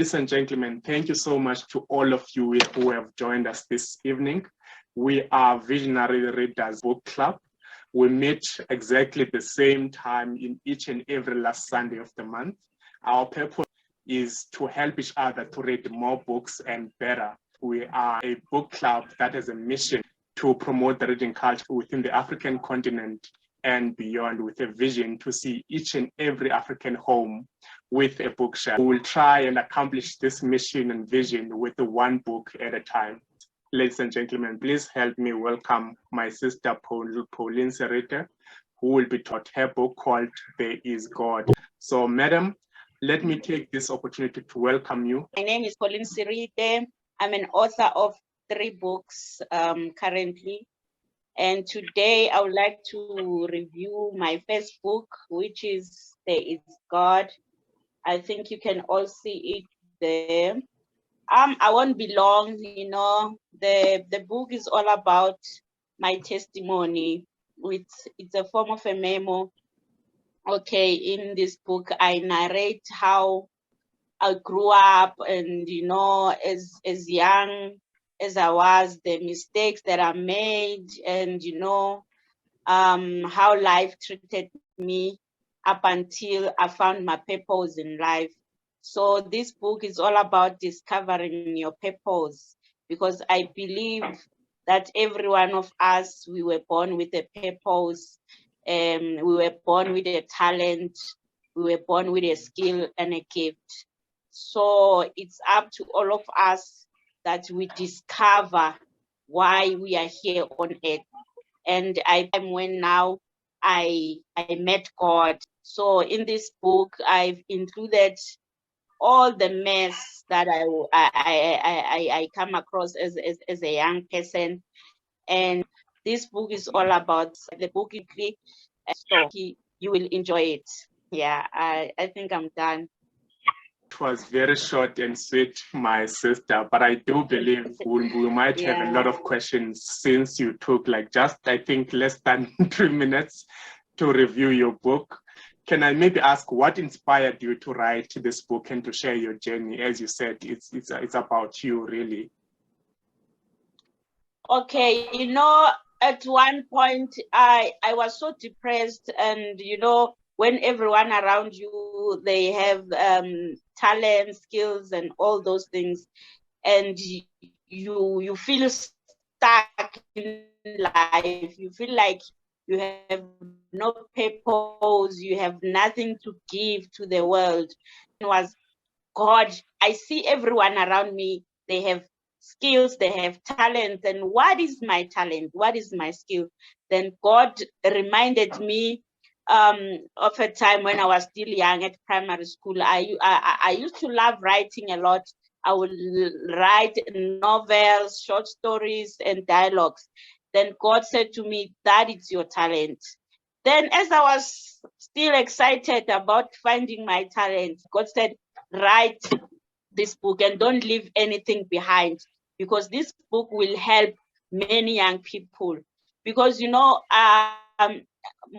Ladies and gentlemen, thank you so much to all of you who have joined us this evening. We are Visionary Readers Book Club. We meet exactly the same time in each and every last Sunday of the month. Our purpose is to help each other to read more books and better. We are a book club that has a mission to promote the reading culture within the African continent and beyond, with a vision to see each and every African home with a bookshelf. We will try and accomplish this mission and vision with one book at a time. Ladies and gentlemen, please help me welcome my sister Pauline Serete, who will be taught her book called There Is God. So, madam, let me take this opportunity to welcome you. My name is Pauline Serete. I'm an author of 3 books currently. And today I would like to review my first book, which is There Is God. I think you can all see it there. I won't be long, the book is all about my testimony. It's a form of a memo. Okay, in this book, I narrate how I grew up and, as young as I was, the mistakes that I made and, how life treated me up until I found my purpose in life. So this book is all about discovering your purpose, because I believe that every one of us, we were born with a purpose, we were born with a talent, we were born with a skill and a gift. So it's up to all of us that we discover why we are here on earth. And when now I met God. So in this book, I've included all the mess that I come across as a young person. And this book is all about the book. So you will enjoy it. Yeah, I think I'm done. It was very short and sweet, my sister, but I do believe we might have a lot of questions, since you took I think less than 3 minutes to review your book. Can I maybe ask what inspired you to write this book and to share your journey? As you said, it's about you, really. Okay, at one point I was so depressed, and when everyone around you, they have talent, skills, and all those things, and you feel stuck in life. You feel like you have no purpose, you have nothing to give to the world. It was God. I see everyone around me, they have skills, they have talent, and what is my talent? What is my skill? Then God reminded me of a time when I was still young at primary school. I used to love writing a lot. I would write novels, short stories, and dialogues. Then God said to me, that is your talent. Then as I was still excited about finding my talent, God said, write this book and don't leave anything behind, because this book will help many young people. Because,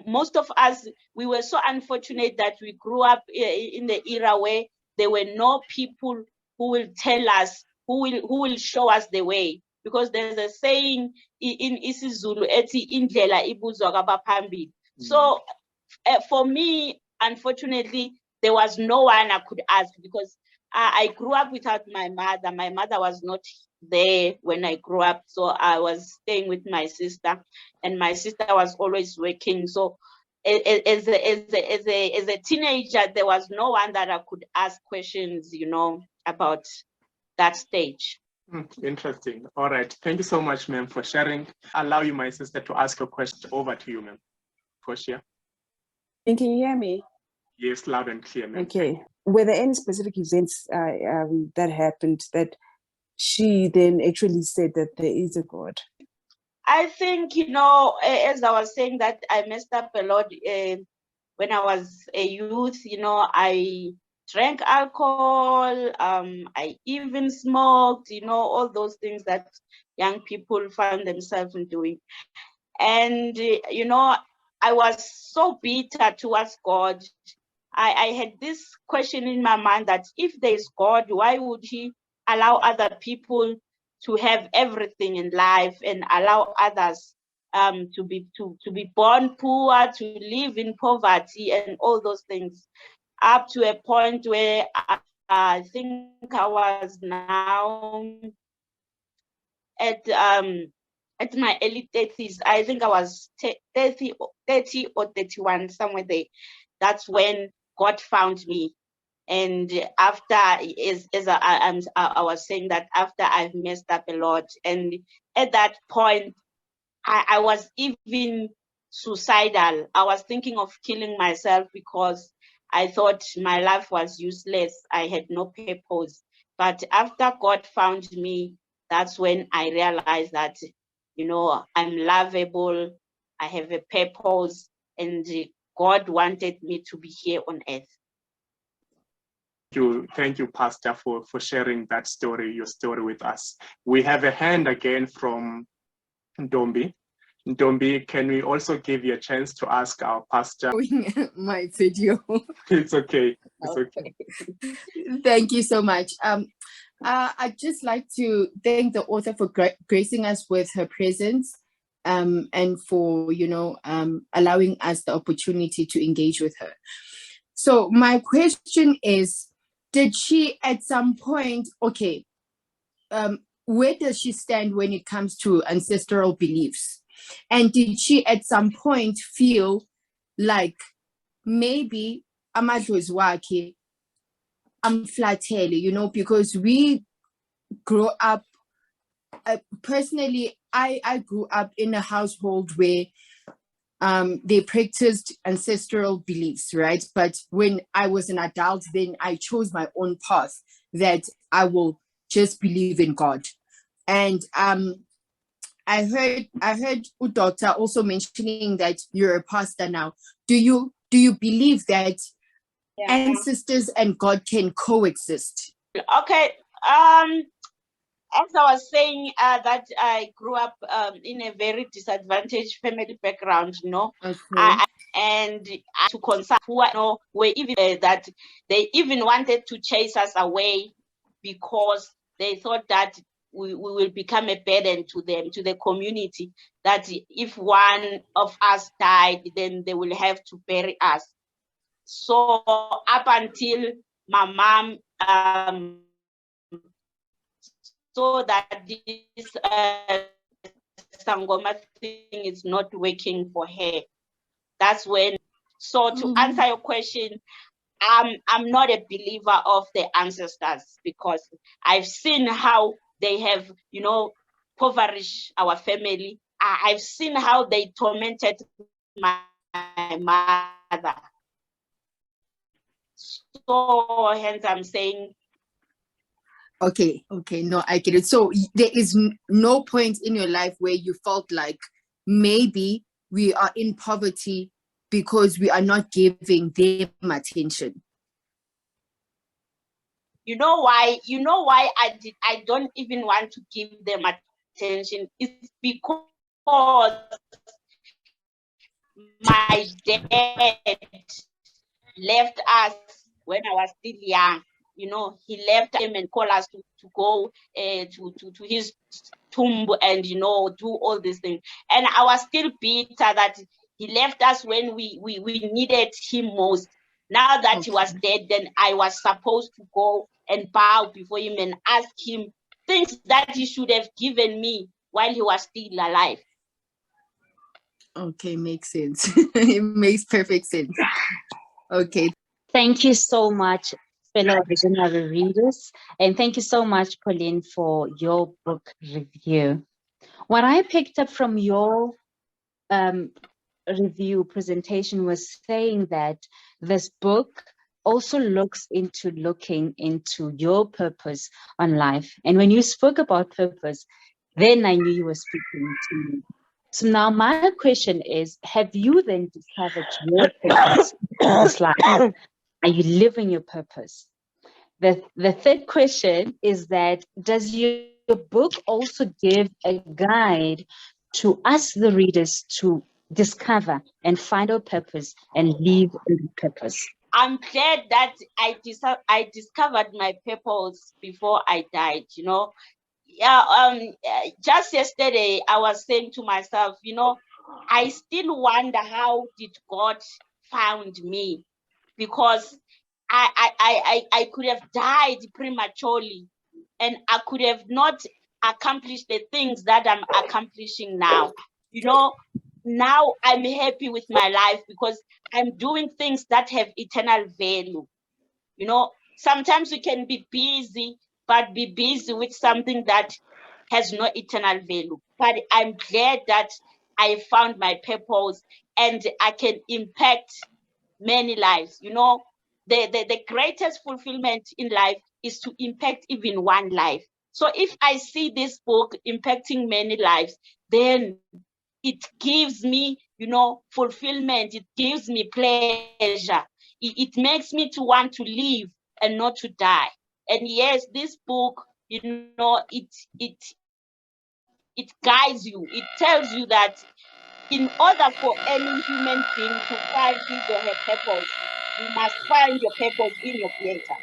most of us, we were so unfortunate that we grew up in the era where there were no people who will tell us, who will show us the way. Because there's a saying in isiZulu, ethi indlela ibuzwa kwabaphambili. So for me, unfortunately, there was no one I could ask, because I grew up without my mother. My mother was not there when I grew up, so I was staying with my sister, and my sister was always working. So as a teenager, there was no one that I could ask questions, about that stage. Interesting. All right. Thank you so much, ma'am, for sharing. Allow you, my sister, to ask a question. Over to you, ma'am. For sure. Can you hear me? Yes, loud and clear, ma'am. Okay. Were there any specific events that happened that she then actually said that there is a God? I think, as I was saying, that I messed up a lot when I was a youth. I drank alcohol, I even smoked, all those things that young people find themselves in doing. And, I was so bitter towards God. I had this question in my mind that if there is God, why would he allow other people to have everything in life and allow others to be born poor, to live in poverty and all those things, up to a point where I think I was now at my early 30s. I think I was 30 or 31, somewhere there. That's when God found me. And after, as I was saying, that after I've messed up a lot, and at that point, I was even suicidal. I was thinking of killing myself because I thought my life was useless. I had no purpose. But after God found me, that's when I realized that, I'm lovable, I have a purpose, and God wanted me to be here on earth. Thank you, Pastor, for sharing that story, your story with us. We have a hand again from Ndombi. Ndombi, can we also give you a chance to ask our pastor? My video. It's okay. It's okay. Thank you so much. I'd just like to thank the author for gracing us with her presence, and for, allowing us the opportunity to engage with her. So my question is, did she at some point, where does she stand when it comes to ancestral beliefs? And did she at some point feel like maybe amadlozi wakhe amflathele, because we grew up, personally, I grew up in a household where they practiced ancestral beliefs, right? But when I was an adult, then I chose my own path, that I will just believe in God. And I heard Udota also mentioning that you're a pastor now. Do you believe that ancestors and God can coexist? Okay. As I was saying, that I grew up in a very disadvantaged family background, Okay. And to consult who I know were even that they even wanted to chase us away because they thought that we will become a burden to them, to the community, that if one of us died, then they will have to bury us. So up until my mom so that this Sangoma thing is not working for her. That's when, so to answer your question, I'm not a believer of the ancestors, because I've seen how they have, impoverished our family. I've seen how they tormented my mother. So hence I'm saying, Okay, no, I get it. So there is no point in your life where you felt like maybe we are in poverty because we are not giving them attention. You know why I don't even want to give them attention? It's because my dad left us when I was still young. He left him and called us to go to his tomb and, do all these things. And I was still bitter that he left us when we needed him most. Now that he was dead, then I was supposed to go and bow before him and ask him things that he should have given me while he was still alive. Okay, makes sense. It makes perfect sense. Okay. Thank you so much, fellow visionary readers. And thank you so much, Pauline, for your book review. What I picked up from your review presentation was saying that this book also looking into your purpose on life. And when you spoke about purpose, then I knew you were speaking to me. So now my question is, have you then discovered your purpose in this life? Are you living your purpose? The third question is that, does your book also give a guide to us, the readers, to discover and find our purpose and live in purpose? I'm glad that I discovered my purpose before I died, you know. Just yesterday, I was saying to myself, you know, I still wonder how did God found me, because I could have died prematurely, and I could have not accomplished the things that I'm accomplishing now. You know, now I'm happy with my life because I'm doing things that have eternal value. You know, sometimes we can be busy, but be busy with something that has no eternal value. But I'm glad that I found my purpose and I can impact many lives. You know, the greatest fulfillment in life is to impact even one life. So if I see this book impacting many lives, then it gives me, you know, fulfillment. It gives me pleasure. It makes me to want to live and not to die. And yes, this book, you know, it guides you. It tells you that in order for any human being to find his or her purpose, you must find your purpose in your Creator.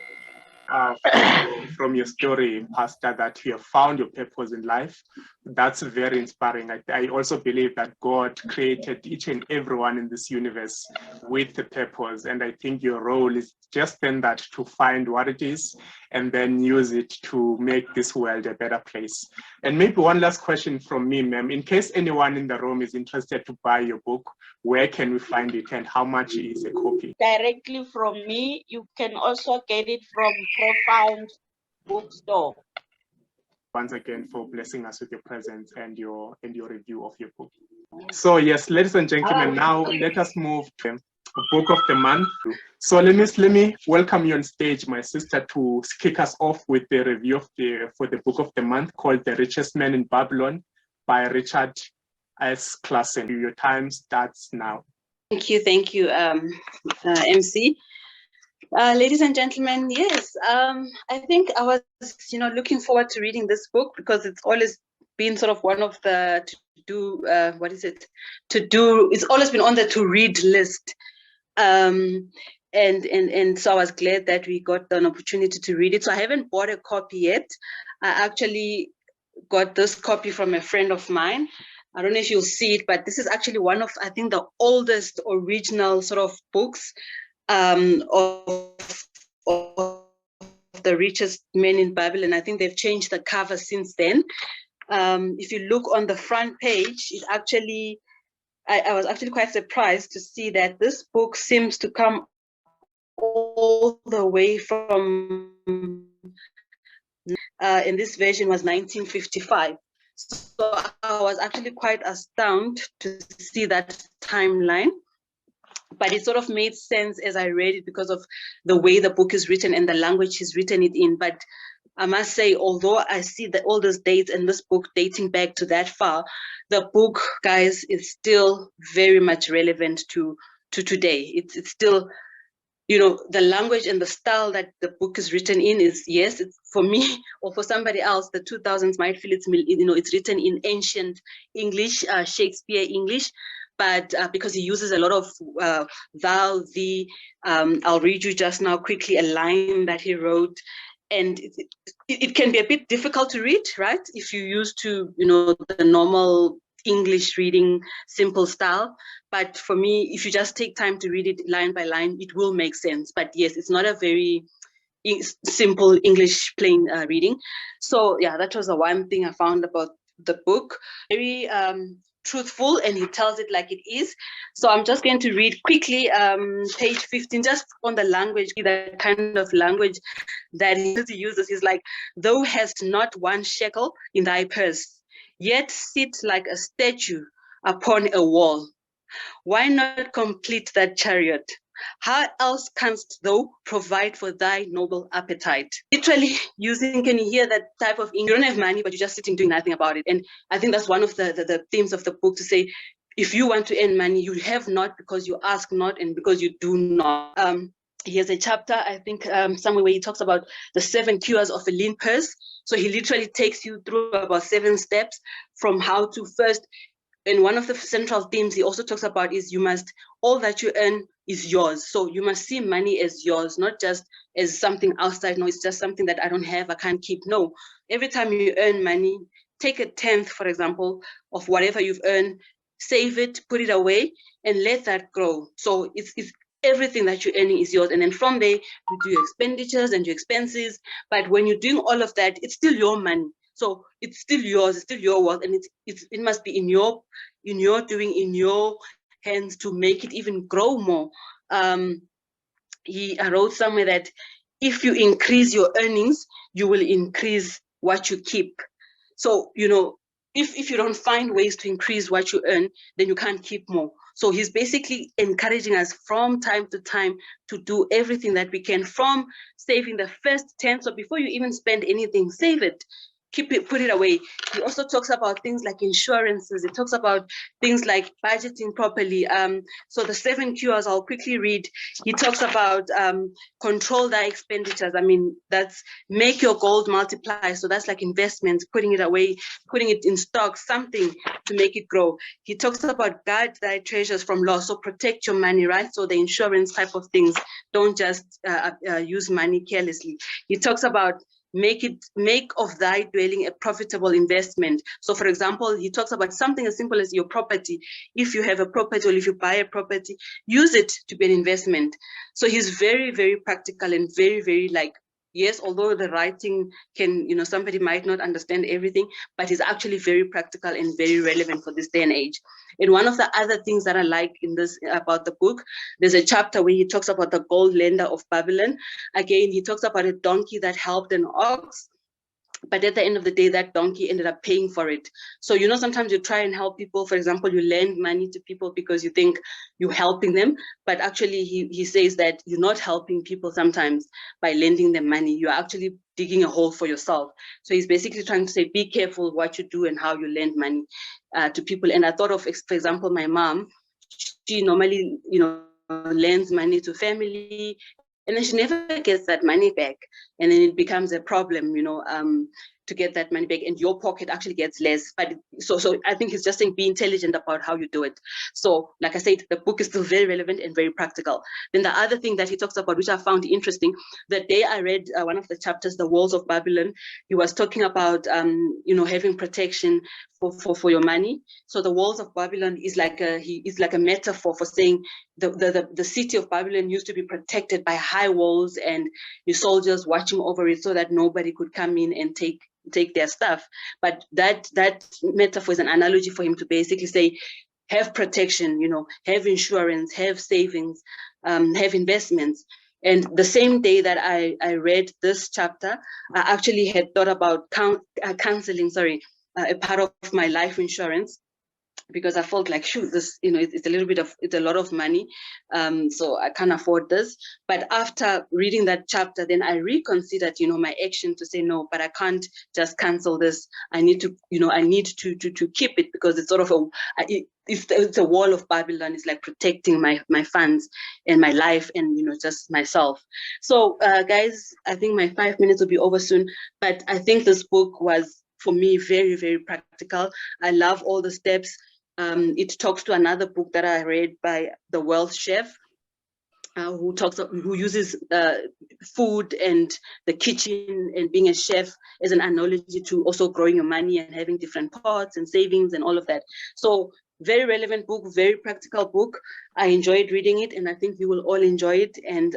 From your story, Pastor, that you have found your purpose in life. That's very inspiring. I also believe that God created each and everyone in this universe with a purpose. And I think your role is just then that to find what it is and then use it to make this world a better place. And maybe one last question from me, ma'am. In case anyone in the room is interested to buy your book, where can we find it and how much is a copy? Directly from me. You can also get it from Profound Bookstore. Once again for blessing us with your presence and your review of your book. So yes, ladies and gentlemen, now let us move to the book of the month. So let me welcome you on stage, my sister, to kick us off with the review of for the book of the month called The Richest Man in Babylon by Richard S. Classen. Your time starts now. Thank you, MC. Ladies and gentlemen, yes, I think I was, looking forward to reading this book because it's always been sort of one of the it's always been on the to read list. And so I was glad that we got an opportunity to read it. So I haven't bought a copy yet. I actually got this copy from a friend of mine. I don't know if you'll see it, but this is actually one of, I think, the oldest original sort of books of The Richest Man in Babylon. I think they've changed the cover since then. If you look on the front page, it actually, I was actually quite surprised to see that this book seems to come all the way from, and this version was 1955. So I was actually quite astounded to see that timeline. But it sort of made sense as I read it because of the way the book is written and the language he's written it in. But I must say, although I see all those dates in this book dating back to that far, the book, guys, is still very much relevant to today. It's still, the language and the style that the book is written in is, yes, it's for me or for somebody else, the 2000s might feel it's written in ancient English, Shakespeare English. But because he uses a lot of thou, thee, I'll read you just now quickly a line that he wrote. And it can be a bit difficult to read, right? If you're used to, the normal English reading, simple style. But for me, if you just take time to read it line by line, it will make sense. But yes, it's not a very simple English plain reading. So yeah, that was the one thing I found about the book. Very truthful, and he tells it like it is. So I'm just going to read quickly page 15, just on the language, the kind of language that he uses. He's like, thou hast not one shekel in thy purse, yet sit like a statue upon a wall. Why not complete that chariot? How else canst thou provide for thy noble appetite? Literally can you hear that type of English? You don't have money, but you're just sitting doing nothing about it. And I think that's one of the themes of the book, to say, if you want to earn money, you have not because you ask not and because you do not. He has a chapter, I think, somewhere where he talks about the 7 cures of a lean purse. So he literally takes you through about 7 steps from how to first and one of the central themes he also talks about is all that you earn is yours. So you must see money as yours, not just as something outside. No, it's just something that I don't have, I can't keep. No, every time you earn money, take a tenth, for example, of whatever you've earned, save it, put it away, and let that grow. So it's everything that you're earning is yours. And then from there, you do your expenditures and your expenses. But when you're doing all of that, it's still your money. So it's still yours, it's still your wealth, and it must be in your doing, in your hands to make it even grow more. I wrote somewhere that if you increase your earnings, you will increase what you keep. So, if you don't find ways to increase what you earn, then you can't keep more. So he's basically encouraging us from time to time to do everything that we can, from saving the first 10. So before you even spend anything, save it. Keep it, put it away. He also talks about things like insurances. It talks about things like budgeting properly. So the 7 Qs, I'll quickly read. He talks about control thy expenditures. I mean, that's make your gold multiply. So that's like investments, putting it away, putting it in stock, something to make it grow. He talks about guard thy treasures from loss. So protect your money, right? So the insurance type of things. Don't just use money carelessly. He talks about make of thy dwelling a profitable investment. So for example, he talks about something as simple as your property. If you have a property, or if you buy a property, use it to be an investment. So he's very, very practical and very, very yes, although the writing can, somebody might not understand everything, but he's actually very practical and very relevant for this day and age. And one of the other things that I like in this about the book, there's a chapter where he talks about the gold lender of Babylon. Again, he talks about a donkey that helped an ox. But at the end of the day, that donkey ended up paying for it. So, sometimes you try and help people. For example, you lend money to people because you think you're helping them. But actually, he says that you're not helping people sometimes by lending them money. You're actually digging a hole for yourself. So he's basically trying to say, be careful what you do and how you lend money to people. And I thought of, for example, my mom. She normally, lends money to family, and then she never gets that money back, and then it becomes a problem, to get that money back, and your pocket actually gets less. But so I think it's just saying be intelligent about how you do it. So like I said, the book is still very relevant and very practical. Then the other thing that he talks about, which I found interesting, the day I read one of the chapters, The Walls of Babylon, he was talking about having protection for your money. So the walls of Babylon is like a metaphor for saying the city of Babylon used to be protected by high walls and your soldiers watching over it so that nobody could come in and take their stuff. But that metaphor is an analogy for him to basically say, have protection, have insurance, have savings, have investments. And the same day that I read this chapter, I actually had thought about canceling, a part of my life insurance, because I felt like, shoot, this, it's a lot of money. So I can't afford this. But after reading that chapter, then I reconsidered, my action to say, no, but I can't just cancel this. I need to, to keep it, because it's sort of it's a wall of Babylon. It's like protecting my funds and my life and, just myself. So guys, I think my 5 minutes will be over soon, but I think this book was, for me, very, very practical. I love all the steps. It talks to another book that I read by the Wealth Chef, who uses food and the kitchen and being a chef as an analogy to also growing your money and having different pots and savings and all of that. So very relevant book, very practical book. I enjoyed reading it, and I think you will all enjoy it, and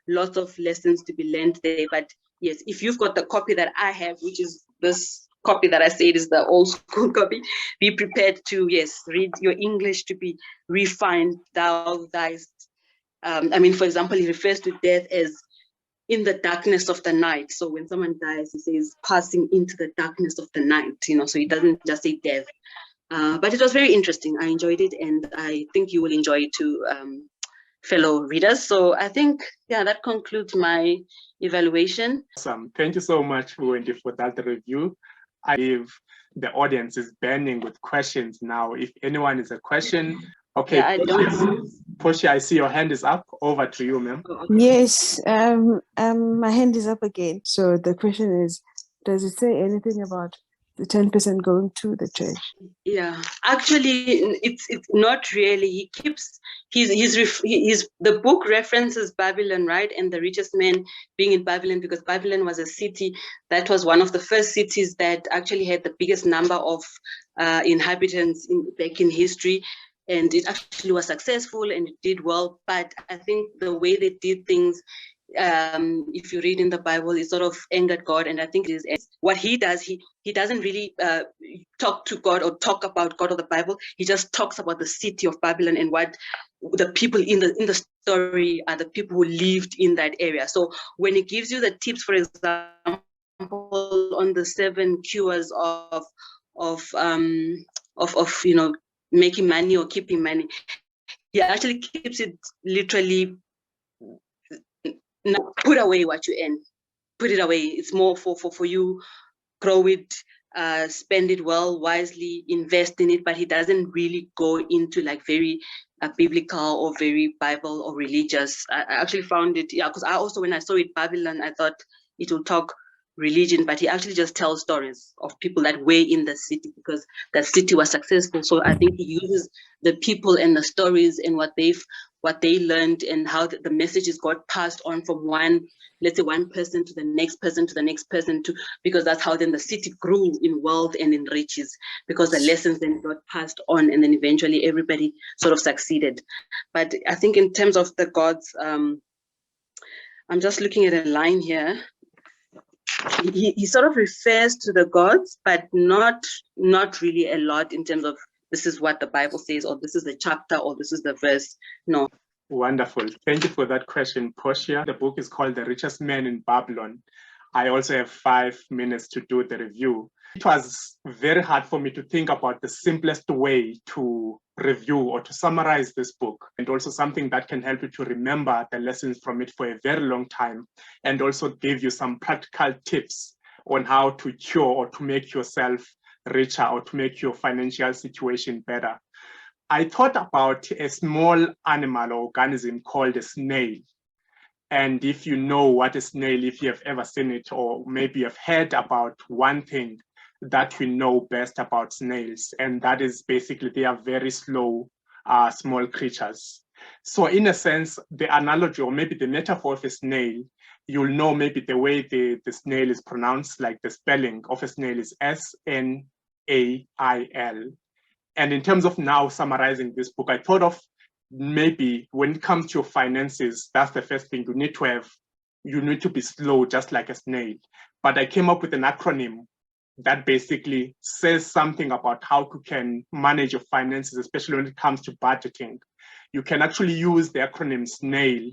lots of lessons to be learned there. But yes, if you've got the copy that I have, which is this copy that I said is the old school copy, be prepared to, read your English to be refined, thou, thys. For example, he refers to death as in the darkness of the night. So when someone dies, he says passing into the darkness of the night, so he doesn't just say death. But it was very interesting. I enjoyed it, and I think you will enjoy it too, fellow readers. So I think, that concludes my evaluation. Awesome. Thank you so much, Wendy, for that review. I believe the audience is burning with questions now. If anyone has a question, okay. Yeah, I don't. Portia, I see your hand is up. Over to you, ma'am. Yes, my hand is up again. So the question is, does it say anything about The 10% going to the church. Yeah, actually, it's not really. He keeps the book references Babylon, right? And the richest man being in Babylon, because Babylon was a city that was one of the first cities that actually had the biggest number of inhabitants back in history. And it actually was successful and it did well. But I think the way they did things, if you read in the Bible, it sort of angered God. And I think it is what he does. He doesn't really talk to God or talk about God or the Bible. He just talks about the city of Babylon and what the people in the story are the people who lived in that area. So when he gives you the tips, for example, on the 7 cures of making money or keeping money, he actually keeps it literally. Now, put away what you earn. Put it away. It's more for you. Grow it, spend it well, wisely, invest in it. But he doesn't really go into like very biblical or very Bible or religious. I actually found it, because I also, when I saw it Babylon, I thought it will talk religion, but he actually just tells stories of people that were in the city because the city was successful. So I think he uses the people and the stories and what they learned and how the messages got passed on from one person to the next person to the next person, because that's how then the city grew in wealth and in riches, because the lessons then got passed on and then eventually everybody sort of succeeded. But I think in terms of the gods, I'm just looking at a line here. He sort of refers to the gods, but not really a lot in terms of this is what the Bible says, or this is the chapter, or this is the verse. No. Wonderful. Thank you for that question, Portia. The book is called The Richest Man in Babylon. I also have 5 minutes to do the review. It was very hard for me to think about the simplest way to review or to summarize this book, and also something that can help you to remember the lessons from it for a very long time, and also give you some practical tips on how to cure or to make yourself richer or to make your financial situation better. I thought about a small animal or organism called a snail. And if you know what a snail, if you have ever seen it, or maybe you've heard about one thing that we know best about snails, and that is basically they are very slow, small creatures. So in a sense, the analogy or maybe the metaphor of a snail, you'll know maybe the way the snail is pronounced, like the spelling of a snail is S-N-A-I-L. And in terms of now summarizing this book, I thought of maybe when it comes to your finances, that's the first thing you need to have. You need to be slow, just like a snail. But I came up with an acronym that basically says something about how you can manage your finances, especially when it comes to budgeting. You can actually use the acronym SNAIL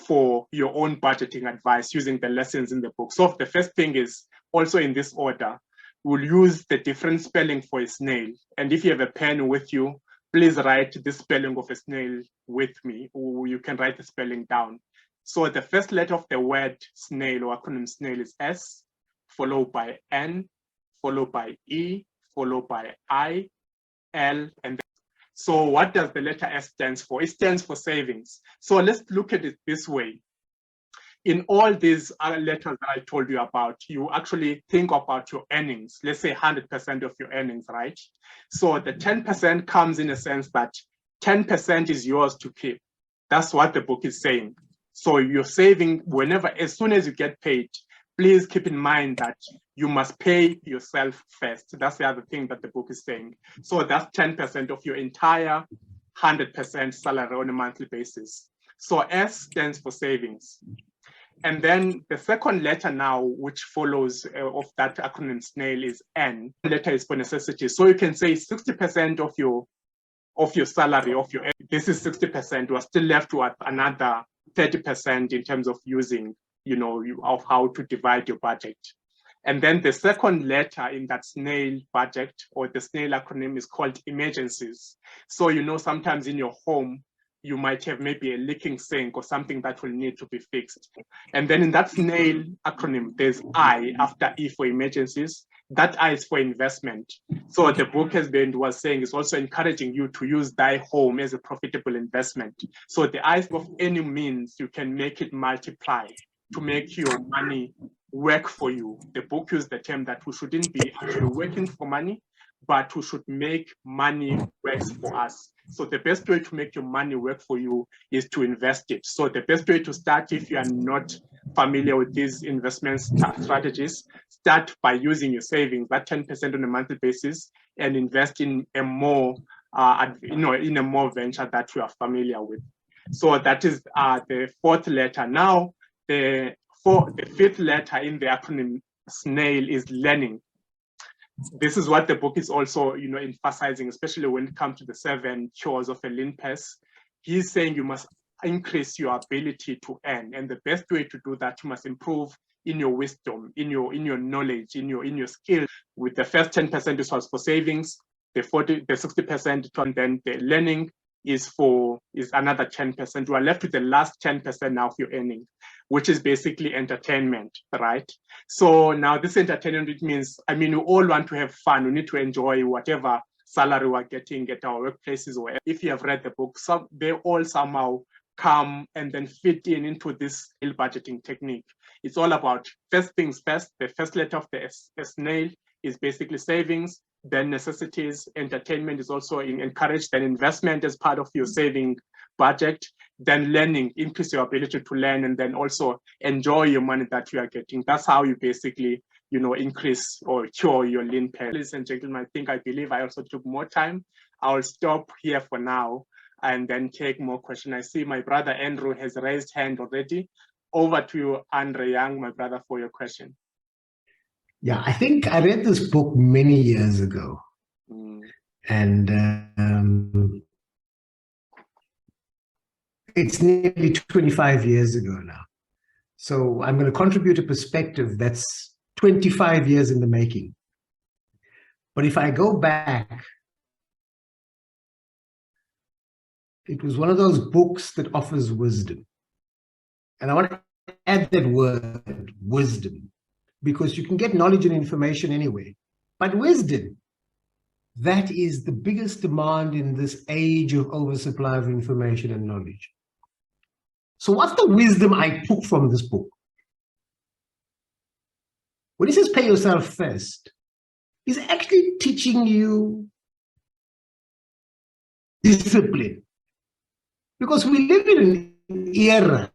for your own budgeting advice using the lessons in the book. So the first thing is also in this order. We'll use the different spelling for a snail. And if you have a pen with you, please write the spelling of a snail with me, or you can write the spelling down. So the first letter of the word snail or acronym snail is S, followed by N, followed by E, followed by I, L, and then. So what does the letter S stand for? It stands for savings. So let's look at it this way. In all these letters that I told you about, you actually think about your earnings, let's say 100% of your earnings, right? So the 10% comes in a sense that 10% is yours to keep. That's what the book is saying. So you're saving as soon as you get paid, please keep in mind that you must pay yourself first. That's the other thing that the book is saying. So that's 10% of your entire 100% salary on a monthly basis. So S stands for savings. And then the second letter now, which follows of that acronym SNAIL, is N. The letter is for necessity. So you can say 60% of your salary, this is 60%. You are still left with another 30% in terms of using, of how to divide your budget. And then the second letter in that SNAIL budget or the SNAIL acronym is called emergencies. So, sometimes in your home, you might have maybe a leaking sink or something that will need to be fixed. And then in that SNAIL acronym, there's I after E for emergencies. That I is for investment. So the book was saying is also encouraging you to use thy home as a profitable investment. So the I of any means, you can make it multiply to make your money work for you. The book used the term that we shouldn't be actually working for money, but we should make money work for us. So the best way to make your money work for you is to invest it. So the best way to start, if you are not familiar with these investment strategies, start by using your savings, that 10% on a monthly basis, and invest in a more, in a more venture that you are familiar with. So that is the fourth letter. Now, the fifth letter in the acronym SNAIL is learning. This is what the book is also, emphasizing, especially when it comes to the 7 chores of a lean person. He's saying you must increase your ability to earn, and the best way to do that, you must improve in your wisdom, in your knowledge, in your skill. With the first 10%, this was for savings. The 60%, and then the learning is another 10%. You are left with the last 10% now of your earning, which is basically entertainment, right? So now this entertainment, it means, we all want to have fun. We need to enjoy whatever salary we're getting at our workplaces, or if you have read the book, they all somehow come and then fit into this budgeting technique. It's all about first things first. The first letter of the SNAIL is basically savings, then necessities. Entertainment is also encouraged, then investment as part of your saving budget, then learning, increase your ability to learn, and then also enjoy your money that you are getting. That's how you basically, increase or cure your lean pay. Ladies and gentlemen, I believe I also took more time. I'll stop here for now and then take more questions. I see my brother Andrew has raised hand already. Over to you, Andre Young, my brother, for your question. Yeah, I think I read this book many years ago. And it's nearly 25 years ago now. So I'm going to contribute a perspective that's 25 years in the making. But if I go back, it was one of those books that offers wisdom. And I want to add that word, wisdom, because you can get knowledge and information anyway. But wisdom, that is the biggest demand in this age of oversupply of information and knowledge. So what's the wisdom I took from this book? When he says pay yourself first, he's actually teaching you discipline. Because we live in an era,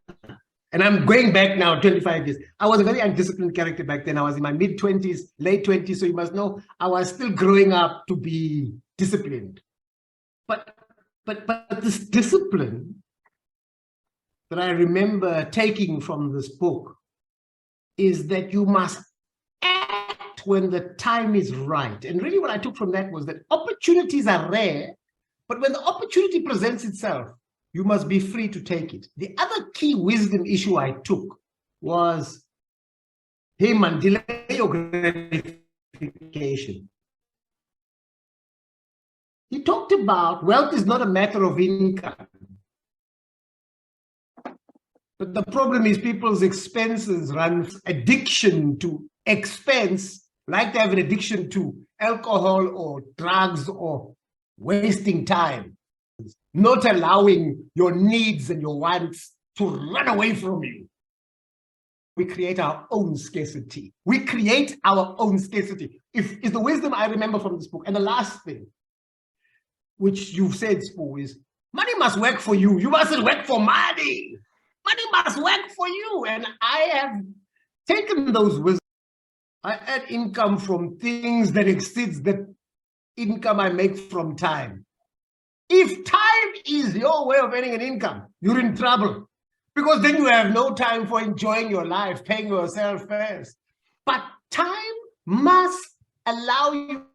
and I'm going back now 25 years. I was a very undisciplined character back then. I was in my mid-20s, late 20s, so you must know I was still growing up to be disciplined. But this discipline that I remember taking from this book is that you must act when the time is right. And really what I took from that was that opportunities are rare, but when the opportunity presents itself, you must be free to take it. The other key wisdom issue I took was, hey man, delay your gratification. He talked about wealth is not a matter of income. But the problem is people's expenses run addiction to expense, like they have an addiction to alcohol or drugs or wasting time. Not allowing your needs and your wants to run away from you. We create our own scarcity. We create our own scarcity. Is the wisdom I remember from this book. And the last thing, which you've said, Spoo, is money must work for you. You mustn't work for money. Money must work for you. And I have taken those wisdom. I add income from things that exceeds the income I make from time. If time is your way of earning an income, you're in trouble, because then you have no time for enjoying your life, paying yourself first. But time must allow you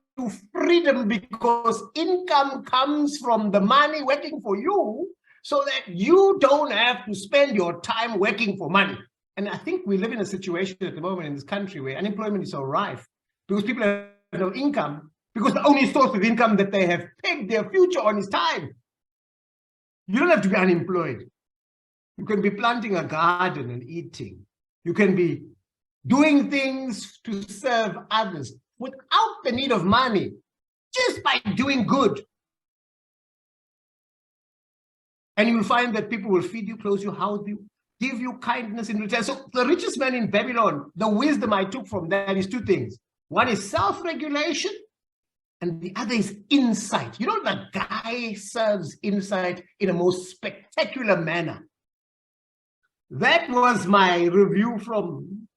freedom, because income comes from the money working for you, so that you don't have to spend your time working for money. And I think we live in a situation at the moment in this country where unemployment is so rife because people have no income, because the only source of income that they have pegged their future on is time. You don't have to be unemployed. You can be planting a garden and eating. You can be doing things to serve others without the need of money, just by doing good. And you will find that people will feed you, clothe you, house you, give you kindness in return. So the richest man in Babylon, the wisdom I took from that is two things. One is self-regulation, and the other is insight. You know, the guy serves insight in a most spectacular manner. That was my review from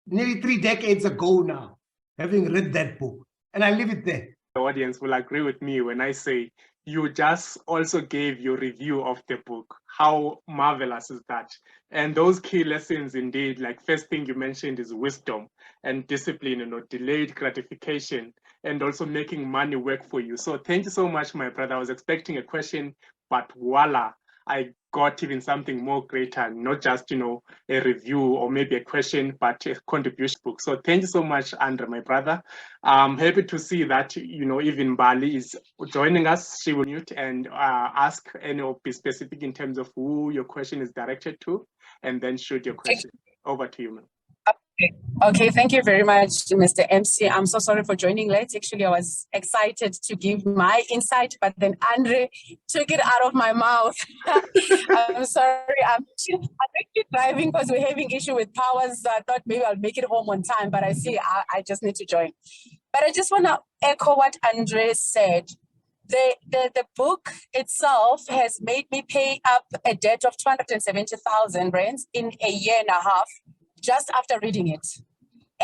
nearly 3 decades ago now, having read that book. And I leave it there. The audience will agree with me when I say you just also gave your review of the book. How marvelous is that? And those key lessons indeed, like first thing you mentioned is wisdom and discipline, you know, delayed gratification, and also making money work for you. So thank you so much, my brother. I was expecting a question, but voila, I got even something more greater, not just, you know, a review or maybe a question, but a contribution book. So thank you so much, Andre, my brother. I'm happy to see that, you know, even Bali is joining us. She will mute and ask any or be specific in terms of who your question is directed to, and then shoot your question. Over to you, ma'am. Okay, thank you very much, Mr. MC. I'm so sorry for joining late. Actually, I was excited to give my insight, but then Andre took it out of my mouth. I'm sorry. I'm actually driving because we're having issue with powers. So I thought maybe I'll make it home on time, but I see I just need to join. But I just want to echo what Andre said. The book itself has made me pay up a debt of 270,000 rands in a year and a half, just after reading it.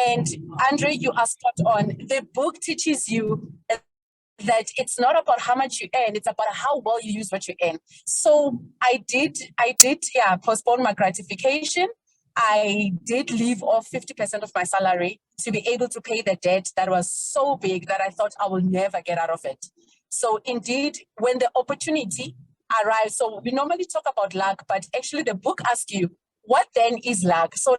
And Andre, you are spot on. The book teaches you that it's not about how much you earn, it's about how well you use what you earn. So I did postpone my gratification. I did leave off 50% of my salary to be able to pay the debt that was so big that I thought I will never get out of it. So indeed, when the opportunity arrives, so we normally talk about luck, but actually the book asks you, what then is luck? So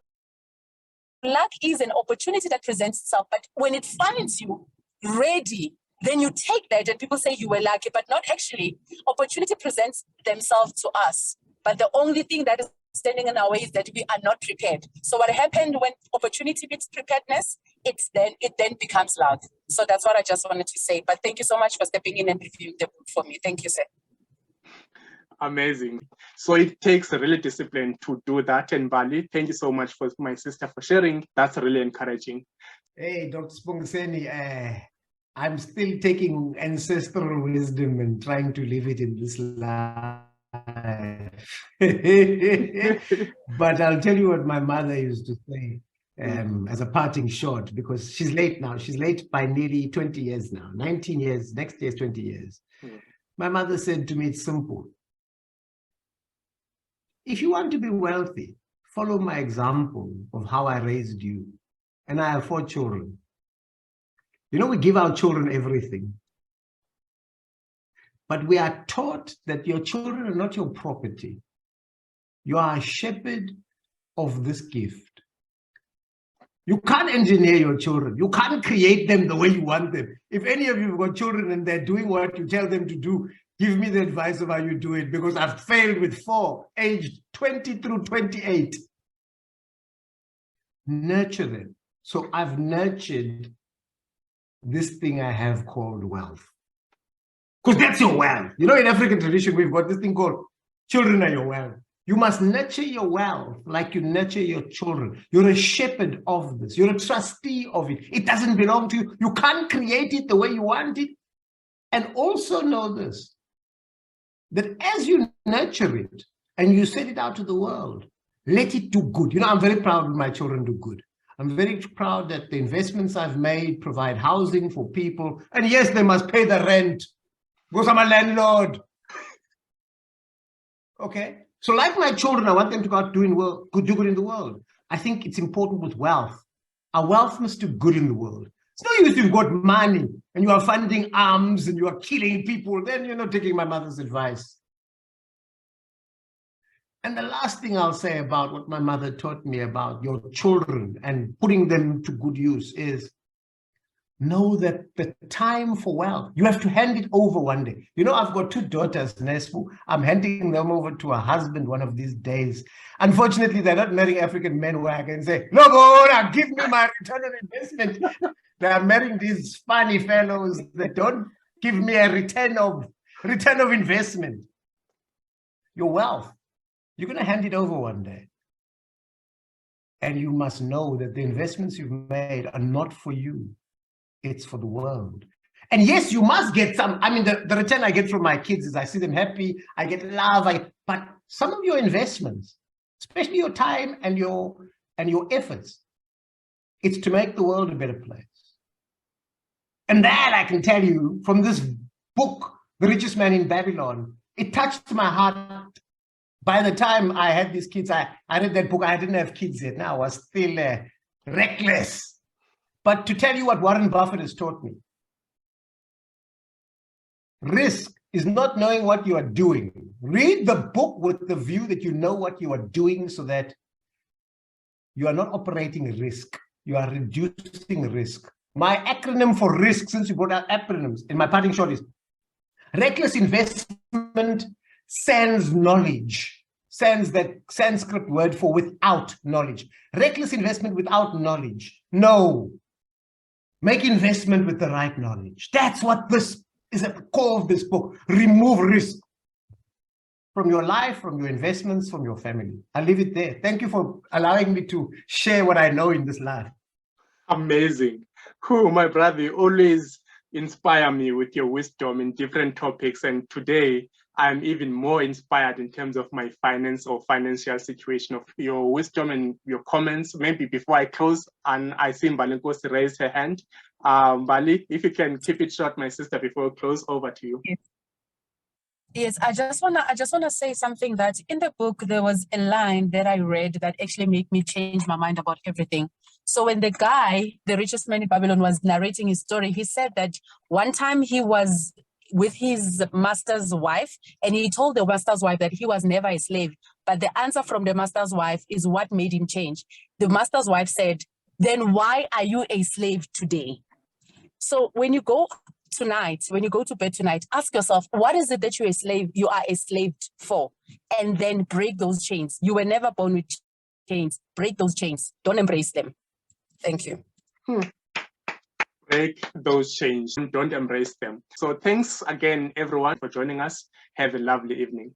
luck is an opportunity that presents itself, but when it finds you ready, then you take that and people say you were lucky, but not actually. Opportunity presents themselves to us, but the only thing that is standing in our way is that we are not prepared. So what happened when opportunity meets preparedness, it then becomes luck. So that's what I just wanted to say. But thank you so much for stepping in and reviewing the book for me. Thank you, sir. Amazing. So it takes really discipline to do that. And Bali, thank you so much for my sister for sharing. That's really encouraging. Hey, Dr. Spongiseni, I'm still taking ancestral wisdom and trying to live it in this life. But I'll tell you what my mother used to say as a parting shot, because she's late now. She's late by nearly 20 years now, 19 years, next year is 20 years. My mother said to me, it's simple. If you want to be wealthy, follow my example of how I raised you. And I have 4 children. You know, we give our children everything. But we are taught that your children are not your property. You are a shepherd of this gift. You can't engineer your children. You can't create them the way you want them. If any of you have got children and they're doing what you tell them to do, give me the advice of how you do it, because I've failed with 4, aged 20 through 28. Nurture them. So I've nurtured this thing I have called wealth. Because that's your wealth. You know, in African tradition, we've got this thing called children are your wealth. You must nurture your wealth like you nurture your children. You're a shepherd of this. You're a trustee of it. It doesn't belong to you. You can't create it the way you want it. And also know this, that as you nurture it and you set it out to the world, let it do good. You know, I'm very proud when my children do good. I'm very proud that the investments I've made provide housing for people. And yes, they must pay the rent because I'm a landlord. Okay? So like my children, I want them to go out doing well, do good in the world. I think it's important with wealth. Our wealth must do good in the world. It's no use if you've got money and you are funding arms and you are killing people, then you're not taking my mother's advice. And the last thing I'll say about what my mother taught me about your children and putting them to good use is know that the time for wealth, you have to hand it over one day. You know, I've got 2 daughters, Nespu. I'm handing them over to a husband one of these days. Unfortunately, they're not marrying African men where I can say, look, Ora, give me my return on investment. They're marrying these funny fellows that don't give me a return of investment. Your wealth. You're going to hand it over one day. And you must know that the investments you've made are not for you. It's for the world. And yes, you must get some. I mean, the return I get from my kids is I see them happy, I get love. But some of your investments, especially your time and your efforts, it's to make the world a better place. And that I can tell you from this book, The Richest Man in Babylon, it touched my heart. By the time I had these kids, I read that book. I didn't have kids yet. Now I was still reckless. But to tell you what Warren Buffett has taught me, risk is not knowing what you are doing. Read the book with the view that you know what you are doing so that you are not operating risk. You are reducing risk. My acronym for risk, since you brought out acronyms, in my parting shot is reckless investment sans knowledge. Sans, that Sanskrit word for without knowledge. Reckless investment without knowledge. No. Make investment with the right knowledge. That's what this is at the core of this book. Remove risk from your life, from your investments, from your family. I'll leave it there. Thank you for allowing me to share what I know in this life. Amazing. My brother, you always inspire me with your wisdom in different topics. And today, I'm even more inspired in terms of my finance or financial situation, of your wisdom and your comments. Maybe before I close, and I see Mbalenkosi raise her hand. Bali, if you can keep it short, my sister, before we close, over to you. Yes, I just wanna say something, that in the book there was a line that I read that actually made me change my mind about everything. So when the guy, the richest man in Babylon, was narrating his story, he said that one time he was with his master's wife, and he told the master's wife that he was never a slave. But the answer from the master's wife is what made him change. The master's wife said, "Then why are you a slave today?" So when you go to bed tonight, ask yourself, what is it that you are a slave for? And then break those chains. You were never born with chains. Break those chains. Don't embrace them. Thank you. Break those chains. Don't embrace them. So thanks again, everyone, for joining us. Have a lovely evening.